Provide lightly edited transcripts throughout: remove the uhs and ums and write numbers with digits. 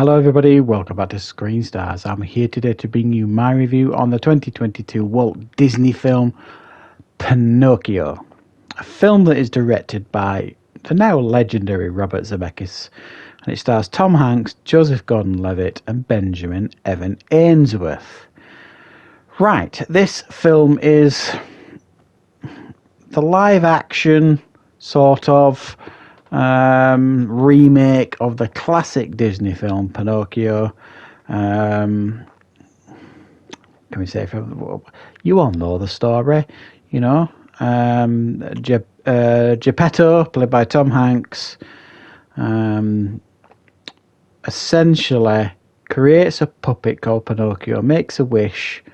Hello everybody, welcome back to Screenstars. I'm here today to bring you my review on the 2022 Walt Disney film Pinocchio. A film that is directed by the now legendary Robert Zemeckis, and it stars Tom Hanks, Joseph Gordon-Levitt and Benjamin Evan Ainsworth. Right, this film is the live action sort of remake of the classic Disney film Pinocchio. Can we say, you all know the story, you know. Geppetto, played by Tom Hanks, essentially creates a puppet called Pinocchio, makes a wish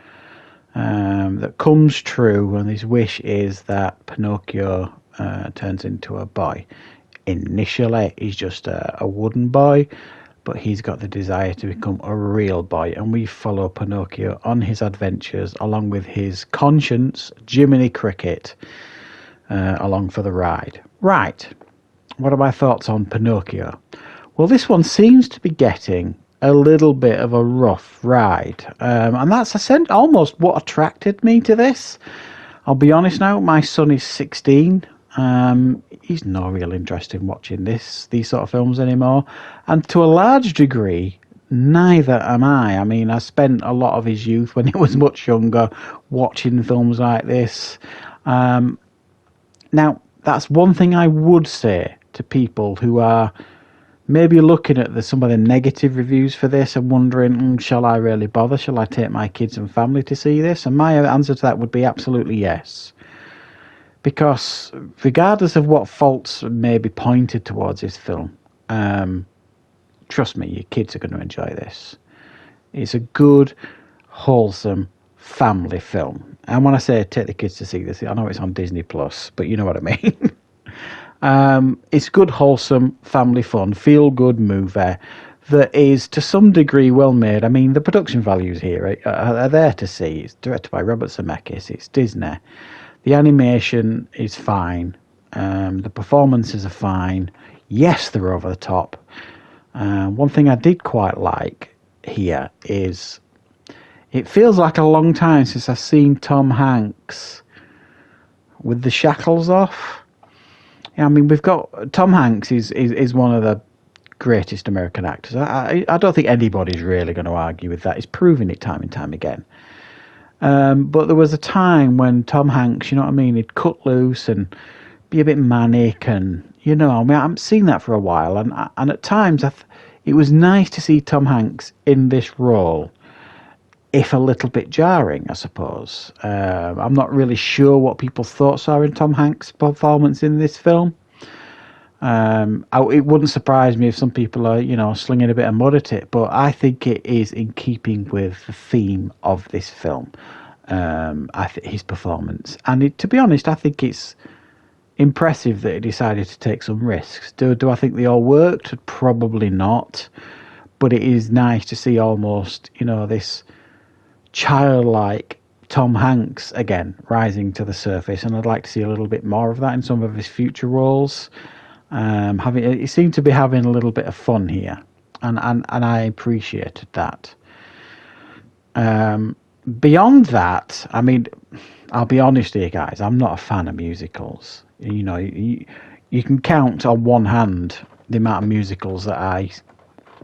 that comes true, and his wish is that Pinocchio turns into a boy. Initially, he's just a wooden boy, but he's got the desire to become a real boy, and we follow Pinocchio on his adventures along with his conscience, Jiminy Cricket, along for the ride. Right, what are my thoughts on Pinocchio? Well, this one seems to be getting a little bit of a rough ride, and that's almost what attracted me to this. I'll be honest now, my son is 16. He's no real interest in watching these sort of films anymore, and to a large degree, neither am I. I mean, I spent a lot of his youth when he was much younger watching films like this. Now, that's one thing I would say to people who are maybe looking at some of the negative reviews for this and wondering, shall I really bother? Shall I take my kids and family to see this? And my answer to that would be absolutely yes. Because regardless of what faults may be pointed towards this film, trust me, your kids are going to enjoy this. It's a good, wholesome family film. And when I say take the kids to see this, I know it's on Disney Plus, but you know what I mean. It's good, wholesome, family fun, feel-good movie that is, to some degree, well made. I mean, the production values here are there to see. It's directed by Robert Zemeckis. It's Disney. The animation is fine. The performances are fine. Yes, they're over the top. One thing I did quite like here is it feels like a long time since I've seen Tom Hanks with the shackles off. I mean, we've got Tom Hanks is one of the greatest American actors. I don't think anybody's really going to argue with that. He's proven it time and time again. But there was a time when Tom Hanks, you know what I mean, he'd cut loose and be a bit manic, and I mean, I haven't seen that for a while, and at times it was nice to see Tom Hanks in this role, if a little bit jarring, I suppose. I'm not really sure what people's thoughts are in Tom Hanks' performance in this film. It wouldn't surprise me if some people are, slinging a bit of mud at it, but I think it is in keeping with the theme of this film, his performance. And to be honest, I think it's impressive that he decided to take some risks. Do I think they all worked? Probably not. But it is nice to see almost, this childlike Tom Hanks again rising to the surface, and I'd like to see a little bit more of that in some of his future roles. He seemed to be having a little bit of fun here, and I appreciated that. Beyond that, I mean, I'll be honest here, guys, I'm not a fan of musicals. You can count on one hand the amount of musicals that I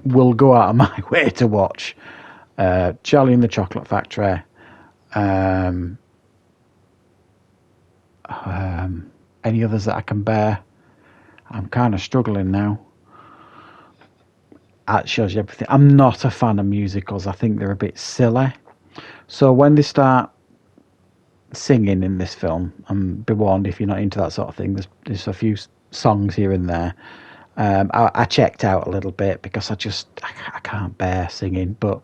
will go out of my way to watch. Charlie and the Chocolate Factory, any others that I can bear. I'm kind of struggling now. That shows you everything. I'm not a fan of musicals. I think they're a bit silly. So when they start singing in this film, and be warned if you're not into that sort of thing, there's a few songs here and there. I checked out a little bit because I can't bear singing. But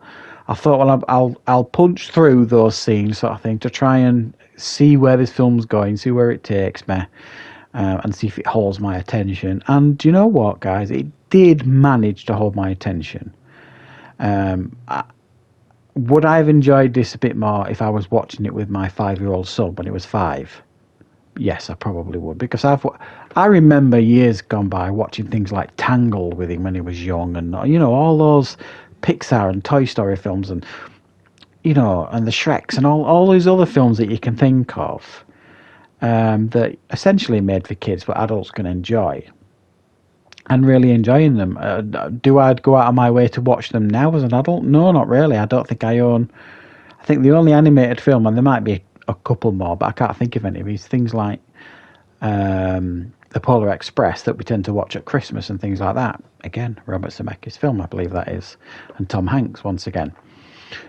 I thought, well, I'll punch through those scenes, sort of thing, to try and see where this film's going, see where it takes me. And see if it holds my attention. And do you know what, guys? It did manage to hold my attention. Would I have enjoyed this a bit more if I was watching it with my 5-year-old son when he was 5? yes, I probably would, because I remember years gone by watching things like Tangled with him when he was young, and all those Pixar and Toy Story films, and and the Shreks and all these other films that you can think of, that essentially made for kids but adults can enjoy, and really enjoying them. Do I go out of my way to watch them now as an adult? No, not really. I don't think I own. I think the only animated film, and there might be a couple more, but I can't think of any of these things like the Polar Express that we tend to watch at Christmas and things like that. Again, Robert Zemeckis' film, I believe that is, and Tom Hanks once again.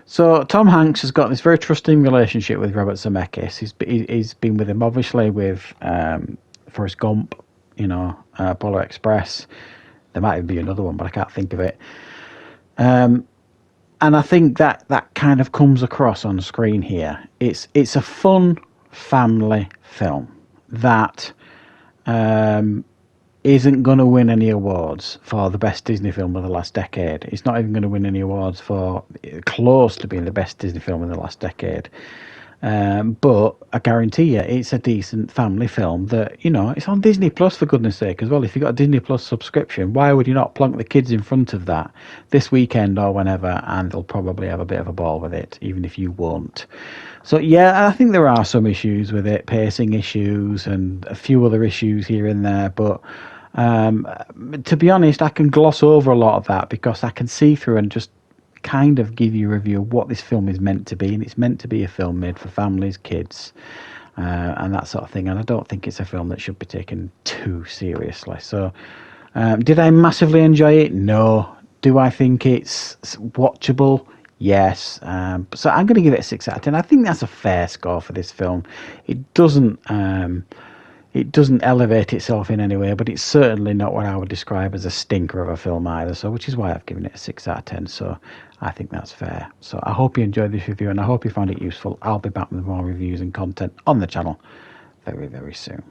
So Tom Hanks has got this very trusting relationship with Robert Zemeckis. He's been with him obviously with Forrest Gump, Polar Express. There might even be another one, but I can't think of it. And I think that kind of comes across on screen here. It's a fun family film that isn't going to win any awards for the best Disney film of the last decade. It's not even going to win any awards for close to being the best Disney film in the last decade. But I guarantee you, it's a decent family film that, it's on Disney Plus, for goodness sake, as well. If you've got a Disney Plus subscription, why would you not plonk the kids in front of that this weekend or whenever, and they'll probably have a bit of a ball with it, even if you won't. So, yeah, I think there are some issues with it, pacing issues and a few other issues here and there, but to be honest, I can gloss over a lot of that because I can see through and just kind of give you a review of what this film is meant to be, and it's meant to be a film made for families, kids, and that sort of thing, and I don't think it's a film that should be taken too seriously. So did I massively enjoy it? No. Do I think it's watchable? Yes. So I'm going to give it a 6 out of 10. I think that's a fair score for this film. It doesn't elevate itself in any way, but it's certainly not what I would describe as a stinker of a film either, so which is why I've given it a 6 out of 10, so I think that's fair. So I hope you enjoyed this review, and I hope you found it useful. I'll be back with more reviews and content on the channel very, very soon.